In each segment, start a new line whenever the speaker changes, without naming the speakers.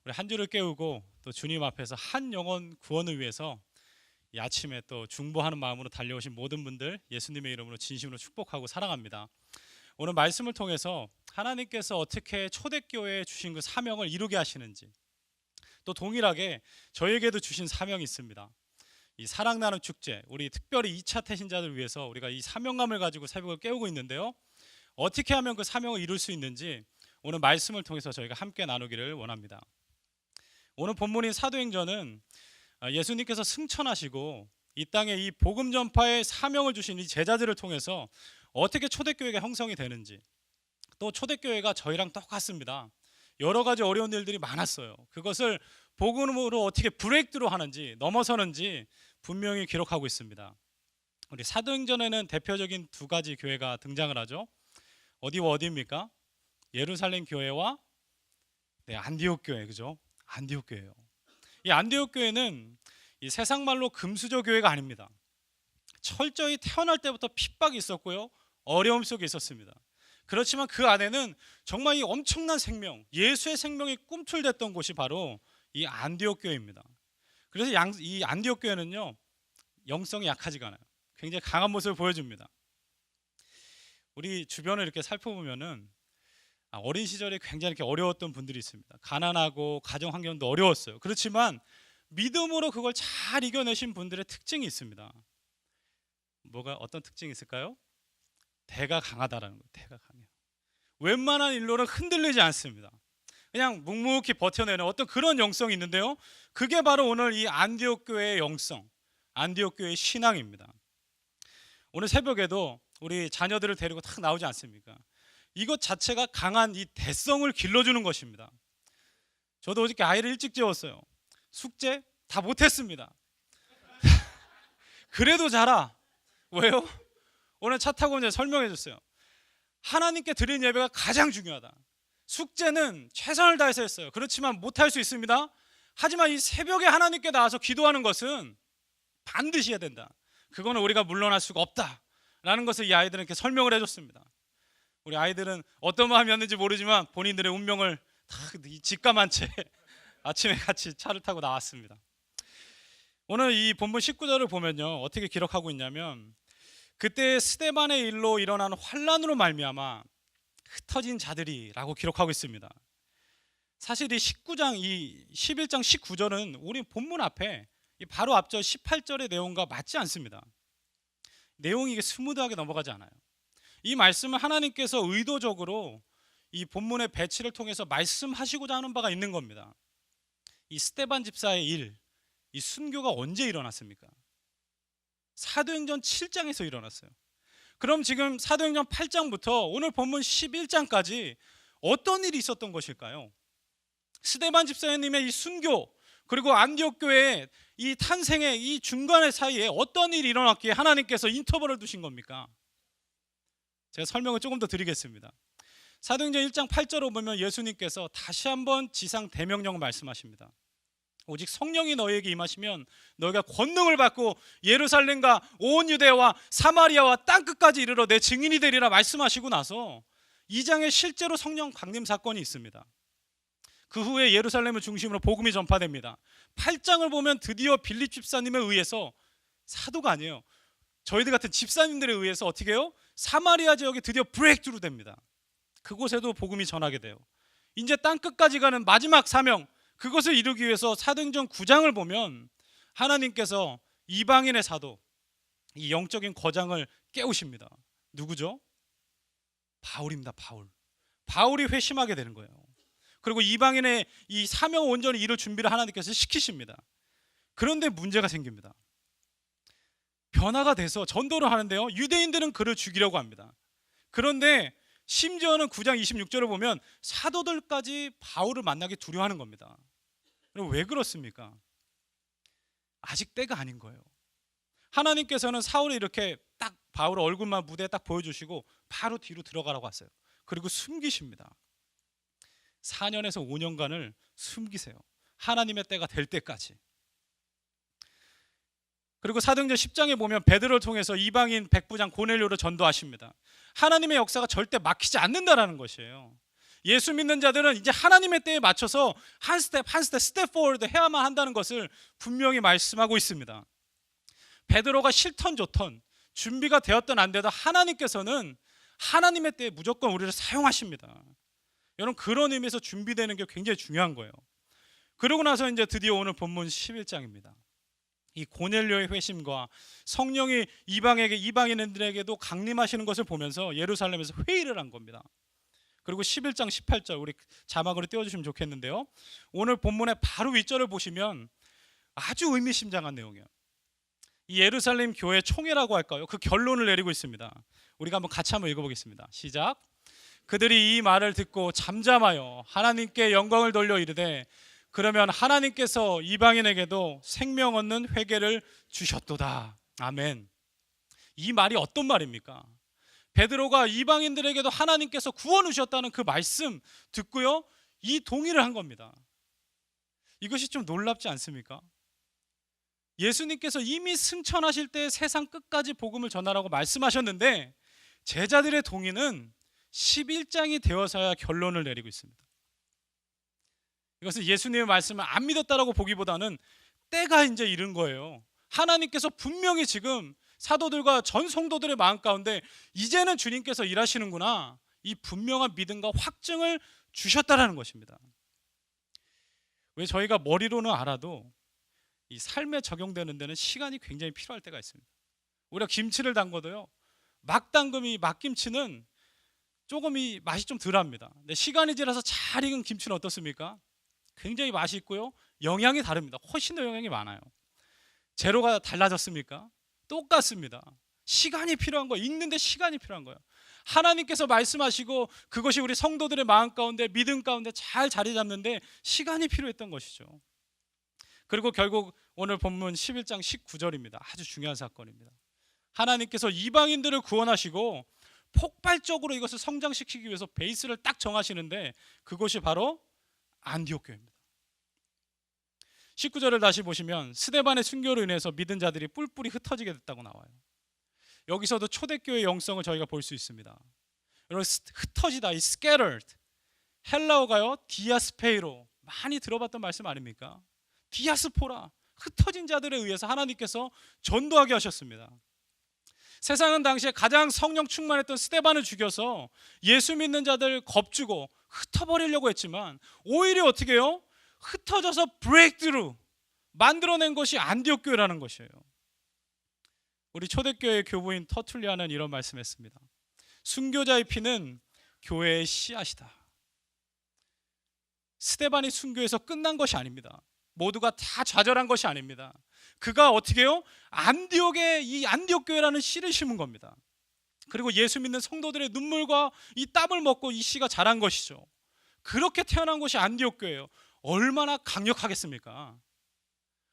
우리 한 주를 깨우고 또 주님 앞에서 한 영혼 구원을 위해서 이 아침에 또 중보하는 마음으로 달려오신 모든 분들 예수님의 이름으로 진심으로 축복하고 사랑합니다. 오늘 말씀을 통해서 하나님께서 어떻게 초대교회에 주신 그 사명을 이루게 하시는지, 또 동일하게 저에게도 주신 사명이 있습니다. 이 사랑 나눔 축제, 우리 특별히 2차 태신자들 위해서 우리가 이 사명감을 가지고 새벽을 깨우고 있는데요, 어떻게 하면 그 사명을 이룰 수 있는지 오늘 말씀을 통해서 저희가 함께 나누기를 원합니다. 오늘 본문인 사도행전은 예수님께서 승천하시고 이 땅에 이 복음 전파의 사명을 주신 이 제자들을 통해서 어떻게 초대교회가 형성이 되는지, 또 초대교회가 저희랑 똑같습니다. 여러 가지 어려운 일들이 많았어요. 그것을 복음으로 어떻게 브레이크드로 하는지, 넘어서는지 분명히 기록하고 있습니다. 우리 사도행전에는 대표적인 두 가지 교회가 등장을 하죠. 어디와 어디입니까? 예루살렘 교회와 안디옥 교회, 그죠? 안디옥 교회요. 이 안디옥 교회는 이 세상 말로 금수저 교회가 아닙니다. 철저히 태어날 때부터 핍박이 있었고요, 어려움 속에 있었습니다. 그렇지만 그 안에는 정말 이 엄청난 생명, 예수의 생명이 꿈틀댔던 곳이 바로 이 안디옥 교회입니다. 그래서 이 안디옥 교회는요, 영성이 약하지가 않아요. 굉장히 강한 모습을 보여줍니다. 우리 주변을 이렇게 살펴보면은 어린 시절에 굉장히 이렇게 어려웠던 분들이 있습니다. 가난하고 가정 환경도 어려웠어요. 그렇지만 믿음으로 그걸 잘 이겨내신 분들의 특징이 있습니다. 어떤 특징이 있을까요? 대가 강하다라는 거예요. 대가 강해요. 웬만한 일로는 흔들리지 않습니다. 그냥 묵묵히 버텨내는 어떤 그런 영성이 있는데요, 그게 바로 오늘 이 안디옥 교회의 영성, 안디옥 교회의 신앙입니다. 오늘 새벽에도 우리 자녀들을 데리고 탁 나오지 않습니까? 이것 자체가 강한 이 대성을 길러주는 것입니다. 저도 어저께 아이를 일찍 재웠어요. 숙제 다 못했습니다. 그래도 자라. 왜요? 오늘 차 타고 이제 설명해 줬어요. 하나님께 드리는 예배가 가장 중요하다. 숙제는 최선을 다해서 했어요. 그렇지만 못할 수 있습니다. 하지만 이 새벽에 하나님께 나와서 기도하는 것은 반드시 해야 된다. 그거는 우리가 물러날 수가 없다라는 것을 이 아이들은 이렇게 설명을 해줬습니다. 우리 아이들은 어떤 마음이었는지 모르지만 본인들의 운명을 다 직감한 채 아침에 같이 차를 타고 나왔습니다. 오늘 이 본문 19절을 보면요, 어떻게 기록하고 있냐면, 그때 스데반의 일로 일어난 환란으로 말미암아 흩어진 자들이라고 기록하고 있습니다. 사실 이 11장 19절은 우리 본문 앞에 바로 앞절 18절의 내용과 맞지 않습니다. 내용이 이게 스무드하게 넘어가지 않아요. 이 말씀을 하나님께서 의도적으로 이 본문의 배치를 통해서 말씀하시고자 하는 바가 있는 겁니다. 이 스데반 집사의 일, 이 순교가 언제 일어났습니까? 사도행전 7장에서 일어났어요. 그럼 지금 사도행전 8장부터 오늘 본문 11장까지 어떤 일이 있었던 것일까요? 스데반 집사님의 이 순교, 그리고 안디옥 교회의 이 탄생의 이 중간의 사이에 어떤 일이 일어났기에 하나님께서 인터벌을 두신 겁니까? 제가 설명을 조금 더 드리겠습니다. 사도행전 1장 8절을 보면 예수님께서 다시 한번 지상 대명령을 말씀하십니다. 오직 성령이 너희에게 임하시면 너희가 권능을 받고 예루살렘과 온 유대와 사마리아와 땅끝까지 이르러 내 증인이 되리라 말씀하시고 나서 2장에 실제로 성령 강림 사건이 있습니다. 그 후에 예루살렘을 중심으로 복음이 전파됩니다. 8장을 보면 드디어 빌립 집사님에 의해서, 사도가 아니에요, 저희들 같은 집사님들에 의해서 어떻게 해요? 사마리아 지역에 드디어 브레이크트루 됩니다. 그곳에도 복음이 전하게 돼요. 이제 땅끝까지 가는 마지막 사명, 그것을 이루기 위해서 사도행전 9장을 보면 하나님께서 이방인의 사도, 이 영적인 거장을 깨우십니다. 누구죠? 바울입니다. 바울이 회심하게 되는 거예요. 그리고 이방인의 이 사명 온전히 이룰 준비를 하나님께서 시키십니다. 그런데 문제가 생깁니다. 변화가 돼서 전도를 하는데요, 유대인들은 그를 죽이려고 합니다. 그런데 심지어는 9장 26절을 보면 사도들까지 바울을 만나기 두려워하는 겁니다. 왜 그렇습니까? 아직 때가 아닌 거예요. 하나님께서는 사울을 이렇게 딱 바울 얼굴만 무대에 딱 보여주시고 바로 뒤로 들어가라고 하세요. 그리고 숨기십니다. 4년에서 5년간을 숨기세요. 하나님의 때가 될 때까지. 그리고 사도행전 10장에 보면 베드로를 통해서 이방인 백부장 고넬료를 전도하십니다. 하나님의 역사가 절대 막히지 않는다라는 것이에요. 예수 믿는 자들은 이제 하나님의 때에 맞춰서 한 스텝 스텝 포워드 해야만 한다는 것을 분명히 말씀하고 있습니다. 베드로가 싫던 좋던 준비가 되었던 안 되던 하나님께서는 하나님의 때에 무조건 우리를 사용하십니다. 여러분, 그런 의미에서 준비되는 게 굉장히 중요한 거예요. 그러고 나서 이제 드디어 오늘 본문 11장입니다. 이 고넬료의 회심과 성령이 이방인들에게도 강림하시는 것을 보면서 예루살렘에서 회의를 한 겁니다. 그리고 11장 18절 우리 자막으로 띄워주시면 좋겠는데요. 오늘 본문의 바로 윗절을 보시면 아주 의미심장한 내용이에요. 이 예루살렘 교회 총회라고 할까요? 그 결론을 내리고 있습니다. 우리가 같이 한번 읽어보겠습니다. 시작. 그들이 이 말을 듣고 잠잠하여 하나님께 영광을 돌려 이르되 그러면 하나님께서 이방인에게도 생명 얻는 회개를 주셨도다. 아멘. 이 말이 어떤 말입니까? 베드로가 이방인들에게도 하나님께서 구원을 주셨다는 그 말씀 듣고요, 이 동의를 한 겁니다. 이것이 좀 놀랍지 않습니까? 예수님께서 이미 승천하실 때 세상 끝까지 복음을 전하라고 말씀하셨는데 제자들의 동의는 11장이 되어서야 결론을 내리고 있습니다. 이것은 예수님의 말씀을 안 믿었다라고 보기보다는 때가 이제 이른 거예요. 하나님께서 분명히 지금 사도들과 전 성도들의 마음 가운데 이제는 주님께서 일하시는구나, 이 분명한 믿음과 확증을 주셨다라는 것입니다. 왜 저희가 머리로는 알아도 이 삶에 적용되는 데는 시간이 굉장히 필요할 때가 있습니다. 우리가 김치를 담궈도요, 막김치는 조금 이 맛이 좀 덜합니다. 근데 시간이 지나서 잘 익은 김치는 어떻습니까? 굉장히 맛이 있고요, 영양이 다릅니다. 훨씬 더 영양이 많아요. 재료가 달라졌습니까? 똑같습니다. 시간이 필요한 거예요. 읽는데 시간이 필요한 거예요. 하나님께서 말씀하시고 그것이 우리 성도들의 마음 가운데, 믿음 가운데 잘 자리 잡는데 시간이 필요했던 것이죠. 그리고 결국 오늘 본문 11장 19절입니다. 아주 중요한 사건입니다. 하나님께서 이방인들을 구원하시고 폭발적으로 이것을 성장시키기 위해서 베이스를 딱 정하시는데 그것이 바로 안디옥 교회입니다. 19절을 다시 보시면 스데반의 순교로 인해서 믿은 자들이 뿔뿔이 흩어지게 됐다고 나와요. 여기서도 초대교회의 영성을 저희가 볼 수 있습니다. 여러분, 흩어지다, 이 scattered, 헬라어가요 디아스페이로, 많이 들어봤던 말씀 아닙니까? 디아스포라, 흩어진 자들에 의해서 하나님께서 전도하게 하셨습니다. 세상은 당시에 가장 성령 충만했던 스데반을 죽여서 예수 믿는 자들 겁주고 흩어버리려고 했지만 오히려 어떻게 해요? 흩어져서 브레이크드루 만들어낸 것이 안디옥 교회라는 것이에요. 우리 초대교회 교부인 터툴리아는 이런 말씀했습니다. 순교자의 피는 교회의 씨앗이다. 스데반이 순교해서 끝난 것이 아닙니다. 모두가 다 좌절한 것이 아닙니다. 그가 어떻게 해요? 안디옥에 이 안디옥 교회라는 씨를 심은 겁니다. 그리고 예수 믿는 성도들의 눈물과 이 땀을 먹고 이 씨가 자란 것이죠. 그렇게 태어난 것이 안디옥 교회예요. 얼마나 강력하겠습니까?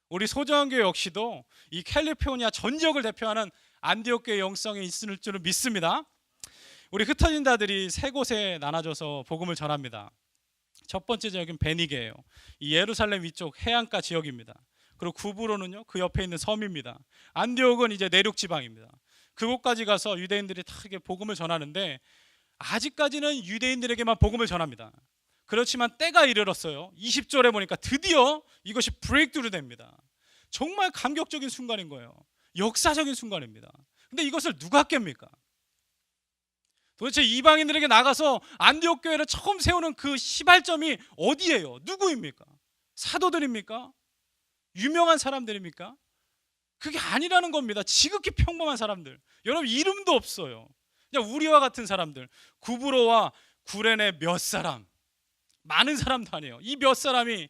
우리 소정교회 역시도 이 캘리포니아 전 지역을 대표하는 안디옥 교회 영성이 있을 줄은 믿습니다. 우리 흩어진 자들이 세 곳에 나눠져서 복음을 전합니다. 첫 번째 지역은 베니게예요. 이 예루살렘 위쪽 해안가 지역입니다. 그리고 구브로는요, 그 옆에 있는 섬입니다. 안디옥은 이제 내륙 지방입니다. 그곳까지 가서 유대인들이 다 복음을 전하는데 아직까지는 유대인들에게만 복음을 전합니다. 그렇지만 때가 이르렀어요. 20절에 보니까 드디어 이것이 브레이크드루 됩니다. 정말 감격적인 순간인 거예요. 역사적인 순간입니다. 근데 이것을 누가 깹니까? 도대체 이방인들에게 나가서 안디옥 교회를 처음 세우는 그 시발점이 어디예요? 누구입니까? 사도들입니까? 유명한 사람들입니까? 그게 아니라는 겁니다. 지극히 평범한 사람들. 여러분, 이름도 없어요. 그냥 우리와 같은 사람들. 구브로와 구레네 몇 사람, 많은 사람도 아니에요. 이 몇 사람이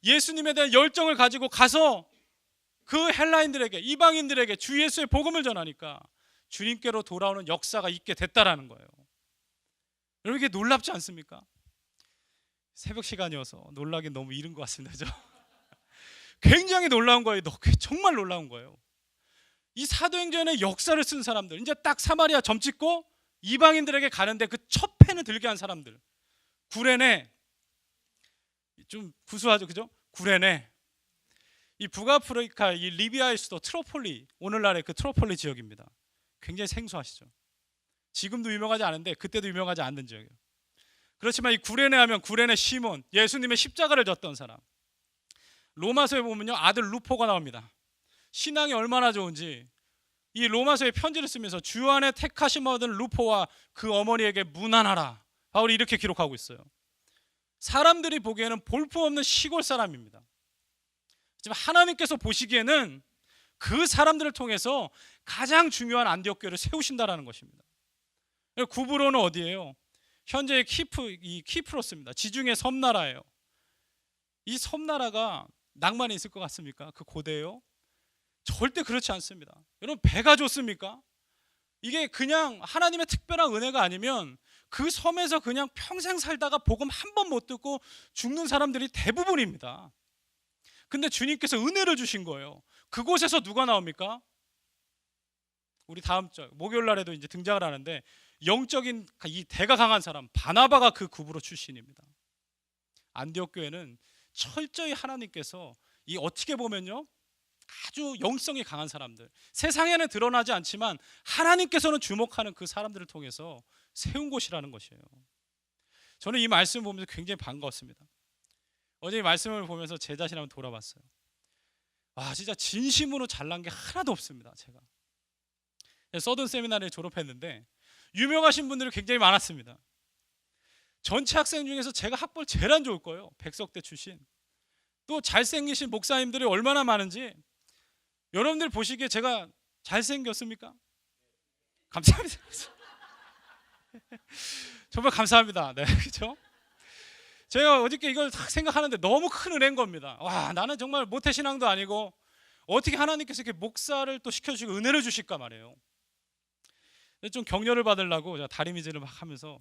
예수님에 대한 열정을 가지고 가서 그 헬라인들에게, 이방인들에게 주 예수의 복음을 전하니까 주님께로 돌아오는 역사가 있게 됐다라는 거예요. 여러분, 이게 놀랍지 않습니까? 새벽 시간이어서 놀라긴 너무 이른 것 같습니다. 그죠? 굉장히 놀라운 거예요. 정말 놀라운 거예요. 이 사도행전의 역사를 쓴 사람들, 이제 딱 사마리아 점 찍고 이방인들에게 가는데 그 첫 펜을 들게 한 사람들. 구레네, 좀 구수하죠, 그죠? 구레네. 이 북아프리카, 이 리비아의 수도 트로폴리, 오늘날의 그 트로폴리 지역입니다. 굉장히 생소하시죠? 지금도 유명하지 않은데 그때도 유명하지 않는 지역이에요. 그렇지만 이 구레네 하면 구레네 시몬, 예수님의 십자가를 졌던 사람. 로마서에 보면요, 아들 루포가 나옵니다. 신앙이 얼마나 좋은지 이 로마서에 편지를 쓰면서 주 안에 택하심 얻은 루포와 그 어머니에게 문안하라, 바울이 이렇게 기록하고 있어요. 사람들이 보기에는 볼품없는 시골 사람입니다. 하지만 하나님께서 보시기에는 그 사람들을 통해서 가장 중요한 안디옥 교회를 세우신다라는 것입니다. 구브로는 어디예요? 현재의 키프로스입니다. 지중해 섬나라예요. 이 섬나라가 낭만이 있을 것 같습니까? 그 고대요? 절대 그렇지 않습니다. 여러분, 배가 좋습니까? 이게 그냥 하나님의 특별한 은혜가 아니면 그 섬에서 그냥 평생 살다가 복음 한 번 못 듣고 죽는 사람들이 대부분입니다. 근데 주님께서 은혜를 주신 거예요. 그곳에서 누가 나옵니까? 우리 다음 주 목요일 날에도 이제 등장을 하는데, 영적인 이 대가 강한 사람 바나바가 그 구브로 출신입니다. 안디옥 교회는 철저히 하나님께서 이 어떻게 보면요, 아주 영성이 강한 사람들, 세상에는 드러나지 않지만 하나님께서는 주목하는 그 사람들을 통해서 세운 곳이라는 것이에요. 저는 이 말씀을 보면서 굉장히 반가웠습니다. 어제 이 말씀을 보면서 제 자신 한번 돌아봤어요. 와, 진짜 진심으로 잘난 게 하나도 없습니다. 제가 서든 세미나를 졸업했는데 유명하신 분들이 굉장히 많았습니다. 전체 학생 중에서 제가 학벌 제일 안 좋을 거예요. 백석대 출신. 또 잘생기신 목사님들이 얼마나 많은지 여러분들 보시기에 제가 잘생겼습니까? 감사합니다. 정말 감사합니다. 네, 그렇죠? 제가 어저께 이걸 딱 생각하는데 너무 큰 은혜인 겁니다. 와, 나는 정말 모태신앙도 아니고 어떻게 하나님께서 이렇게 목사를 또 시켜주시고 은혜를 주실까 말이에요. 좀 격려를 받으려고 제가 다리미질을 막 하면서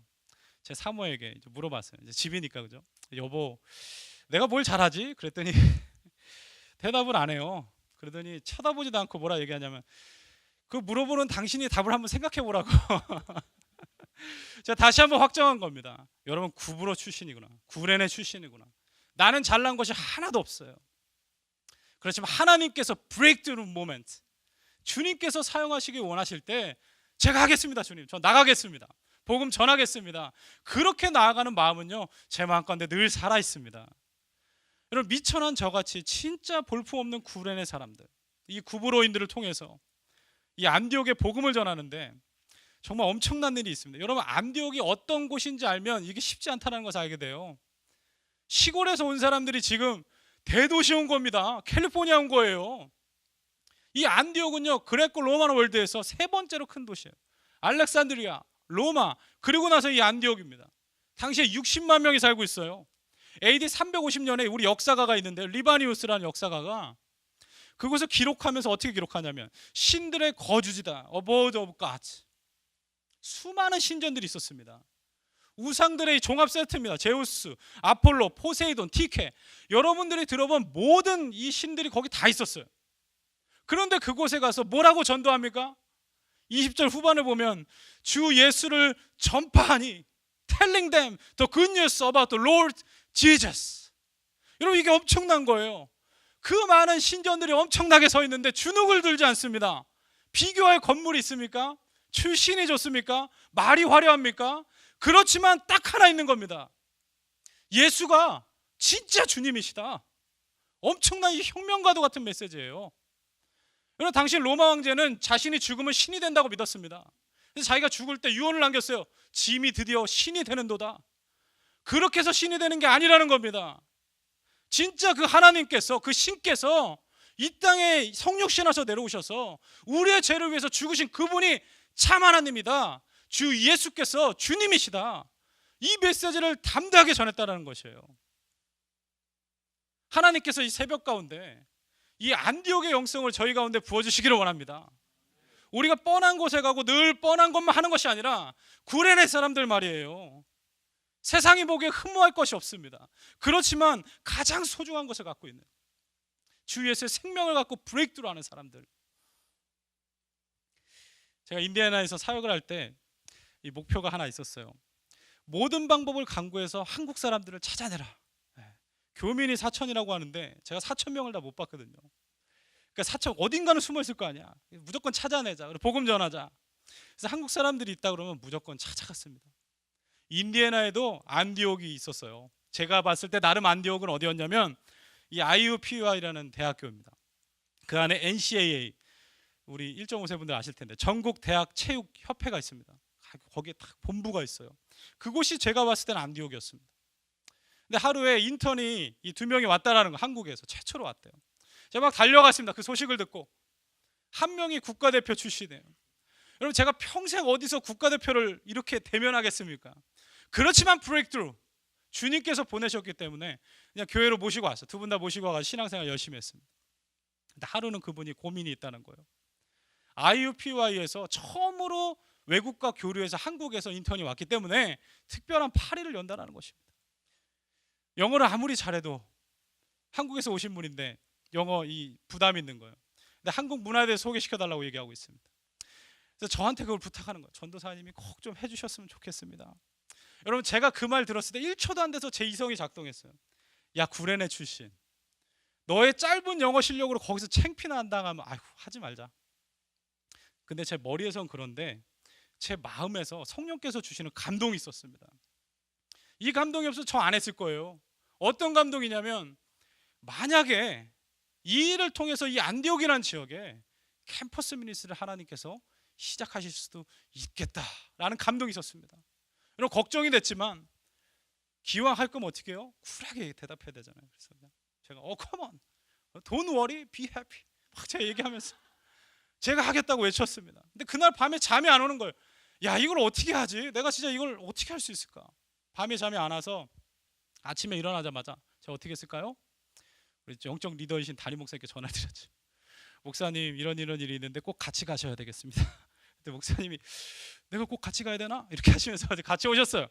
제 사모에게 물어봤어요. 이제 집이니까, 그죠? 여보, 내가 뭘 잘하지? 그랬더니 대답을 안 해요. 그러더니 쳐다보지도 않고 뭐라 얘기하냐면, 그 물어보는 당신이 답을 한번 생각해 보라고. 제가 다시 한번 확정한 겁니다. 여러분, 구브로 출신이구나, 구레네 출신이구나. 나는 잘난 것이 하나도 없어요. 그렇지만 하나님께서 브레이크트루 모멘트, 주님께서 사용하시기 원하실 때 제가 하겠습니다. 주님, 저 나가겠습니다. 복음 전하겠습니다. 그렇게 나아가는 마음은요, 제 마음 가운데 늘 살아 있습니다. 여러분, 미천한 저같이 진짜 볼품없는 구레네 사람들, 이 구브로인들을 통해서 이 안디옥의 복음을 전하는데 정말 엄청난 일이 있습니다. 여러분, 안디옥이 어떤 곳인지 알면 이게 쉽지 않다는 것을 알게 돼요. 시골에서 온 사람들이 지금 대도시 온 겁니다. 캘리포니아 온 거예요. 이 안디옥은요, 그레코 로만 월드에서 세 번째로 큰 도시예요. 알렉산드리아, 로마, 그리고 나서 이 안디옥입니다. 당시에 60만 명이 살고 있어요. AD 350년에 우리 역사가가 있는데, 리바니우스라는 역사가가 그것을 기록하면서 어떻게 기록하냐면, 신들의 거주지다, abode of gods. 수많은 신전들이 있었습니다. 우상들의 종합 세트입니다. 제우스, 아폴로, 포세이돈, 티케. 여러분들이 들어본 모든 이 신들이 거기 다 있었어요. 그런데 그곳에 가서 뭐라고 전도합니까? 20절 후반을 보면 주 예수를 전파하니, telling them the good news about the Lord Jesus. 여러분, 이게 엄청난 거예요. 그 많은 신전들이 엄청나게 서 있는데 주눅을 들지 않습니다. 비교할 건물이 있습니까? 출신이 좋습니까? 말이 화려합니까? 그렇지만 딱 하나 있는 겁니다. 예수가 진짜 주님이시다. 엄청난 이 혁명가도 같은 메시지예요. 여러분, 당시 로마 황제는 자신이 죽으면 신이 된다고 믿었습니다. 그래서 자기가 죽을 때 유언을 남겼어요. 짐이 드디어 신이 되는도다. 그렇게 해서 신이 되는 게 아니라는 겁니다. 진짜 그 하나님께서, 그 신께서 이 땅에 성육신하셔 내려오셔서 우리의 죄를 위해서 죽으신 그분이 참 하나님이다. 주 예수께서 주님이시다. 이 메시지를 담대하게 전했다는 것이에요. 하나님께서 이 새벽 가운데 이 안디옥의 영성을 저희 가운데 부어주시기를 원합니다. 우리가 뻔한 곳에 가고 늘 뻔한 것만 하는 것이 아니라, 구레네 사람들 말이에요, 세상이 보기에 흠모할 것이 없습니다. 그렇지만 가장 소중한 것을 갖고 있는, 주 예수의 생명을 갖고 브레이크트루 하는 사람들. 제가 인디애나에서 사역을 할 때 이 목표가 하나 있었어요. 모든 방법을 강구해서 한국 사람들을 찾아내라. 교민이 4천이라고 하는데 제가 4천 명을 다 못 봤거든요. 그러니까 4천 어딘가는 숨어 있을 거 아니야. 무조건 찾아내자. 복음 전하자. 그래서 한국 사람들이 있다 그러면 무조건 찾아갔습니다. 인디애나에도 안디옥이 있었어요. 제가 봤을 때 나름 안디옥은 어디였냐면 이 IUPUI라는 대학교입니다. 그 안에 NCAA, 우리 1.5세 분들 아실 텐데 전국 대학 체육 협회가 있습니다. 거기에 딱 본부가 있어요. 그곳이 제가 봤을 때는 안디옥이었습니다. 근데 하루에 인턴이 이 두 명이 왔다라는 거, 한국에서 최초로 왔대요. 제가 막 달려갔습니다. 그 소식을 듣고. 한 명이 국가대표 출신이에요. 여러분, 제가 평생 어디서 국가대표를 이렇게 대면하겠습니까? 그렇지만 브레이크트루, 주님께서 보내셨기 때문에 그냥 교회로 모시고 왔어요. 두 분 다 모시고 와서 신앙생활 열심히 했습니다. 근데 하루는 그분이 고민이 있다는 거예요. IUPUI에서 처음으로 외국과 교류해서 한국에서 인턴이 왔기 때문에 특별한 파리를 연다는 것입니다. 영어를 아무리 잘해도 한국에서 오신 분인데 영어 이 부담이 있는 거예요. 근데 한국 문화에 대해서 소개시켜달라고 얘기하고 있습니다. 그래서 저한테 그걸 부탁하는 거예요. 전도사님이 꼭 좀 해주셨으면 좋겠습니다. 여러분, 제가 그 말 들었을 때 1초도 안 돼서 제 이성이 작동했어요. 야, 구레네 출신, 너의 짧은 영어 실력으로 거기서 창피나 안 당하면 아이고 하지 말자. 근데 제 머리에선 그런데 제 마음에서 성령께서 주시는 감동이 있었습니다. 이 감동이 없어서 저 안 했을 거예요. 어떤 감동이냐면, 만약에 이 일을 통해서 이 안디옥이라는 지역에 캠퍼스 미니스트를 하나님께서 시작하실 수도 있겠다라는 감동이 있었습니다. 여러분, 걱정이 됐지만 기왕 할 거면 어떻게 해요? 쿨하게 대답해야 되잖아요. 그래서 제가 come on, don't worry, be happy 막 제가 얘기하면서 제가 하겠다고 외쳤습니다. 근데 그날 밤에 잠이 안 오는 거예요. 야, 이걸 어떻게 하지? 내가 진짜 이걸 어떻게 할 수 있을까? 밤에 잠이 안 와서 아침에 일어나자마자 제가 어떻게 했을까요? 우리 영적 리더이신 담임 목사님께 전화드렸죠. 목사님, 이런 일이 있는데 꼭 같이 가셔야 되겠습니다. 근데 목사님이 내가 꼭 같이 가야 되나? 이렇게 하시면서 같이 오셨어요.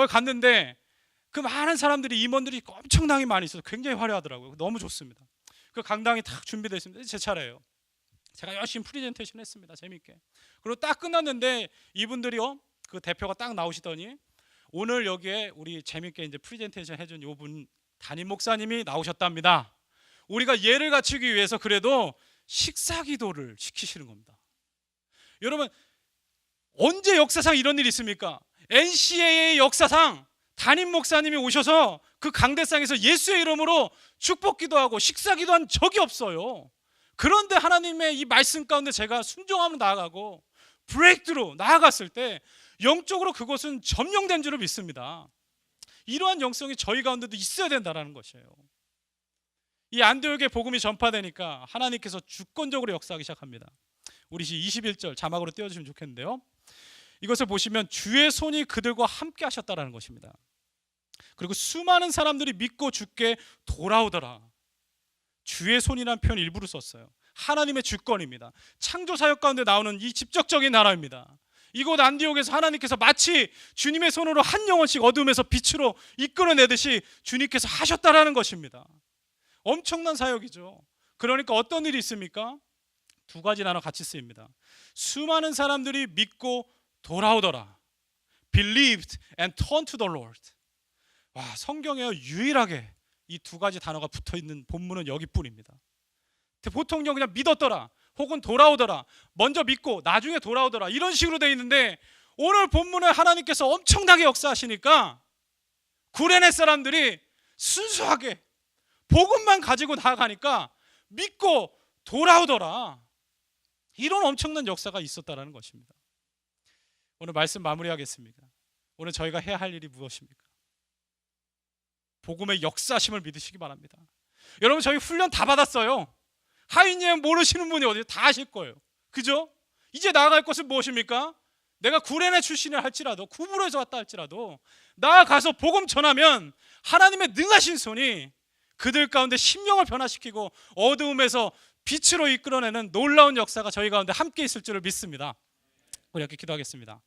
갔는데 그 많은 사람들이, 임원들이 엄청나게 많이 있어서 굉장히 화려하더라고요. 너무 좋습니다. 그 강당이 딱 준비되어 있습니다. 제 차례예요. 제가 열심히 프리젠테이션 했습니다. 재밌게. 그리고 딱 끝났는데 이분들이요, 그 대표가 딱 나오시더니 오늘 여기에 우리 재밌게 이제 프리젠테이션 해준 요분 담임 목사님이 나오셨답니다. 우리가 예를 갖추기 위해서 그래도 식사 기도를 시키시는 겁니다. 여러분, 언제 역사상 이런 일이 있습니까? NCAA 역사상 담임 목사님이 오셔서 그 강대상에서 예수의 이름으로 축복 기도하고 식사 기도한 적이 없어요. 그런데 하나님의 이 말씀 가운데 제가 순종하며 나아가고 브레이크트루 나아갔을 때 영적으로 그것은 점령된 줄을 믿습니다. 이러한 영성이 저희 가운데도 있어야 된다는 것이에요. 이 안디옥의 복음이 전파되니까 하나님께서 주권적으로 역사하기 시작합니다. 우리 21절 자막으로 띄워주시면 좋겠는데요. 이것을 보시면 주의 손이 그들과 함께 하셨다라는 것입니다. 그리고 수많은 사람들이 믿고 주께 돌아오더라. 주의 손이라는 표현 일부러 썼어요. 하나님의 주권입니다. 창조 사역 가운데 나오는 이 직접적인 나라입니다. 이곳 안디옥에서 하나님께서 마치 주님의 손으로 한 영혼씩 어둠에서 빛으로 이끌어내듯이 주님께서 하셨다라는 것입니다. 엄청난 사역이죠. 그러니까 어떤 일이 있습니까? 두 가지 단어 같이 쓰입니다. 수많은 사람들이 믿고 돌아오더라. Believed and turned to the Lord. 와, 성경에 유일하게 이 두 가지 단어가 붙어있는 본문은 여기뿐입니다. 보통요 그냥 믿었더라 혹은 돌아오더라, 먼저 믿고 나중에 돌아오더라, 이런 식으로 되어 있는데 오늘 본문에 하나님께서 엄청나게 역사하시니까 구레네 사람들이 순수하게 복음만 가지고 나아가니까 믿고 돌아오더라. 이런 엄청난 역사가 있었다라는 것입니다. 오늘 말씀 마무리하겠습니다. 오늘 저희가 해야 할 일이 무엇입니까? 복음의 역사심을 믿으시기 바랍니다. 여러분, 저희 훈련 다 받았어요. 하인예언 모르시는 분이 어디요? 다 아실 거예요. 그죠? 이제 나아갈 것은 무엇입니까? 내가 구레네 출신을 할지라도, 구부로에서 왔다 할지라도 나아가서 복음 전하면 하나님의 능하신 손이 그들 가운데 심령을 변화시키고 어두움에서 빛으로 이끌어내는 놀라운 역사가 저희 가운데 함께 있을 줄을 믿습니다. 우리 함께 기도하겠습니다.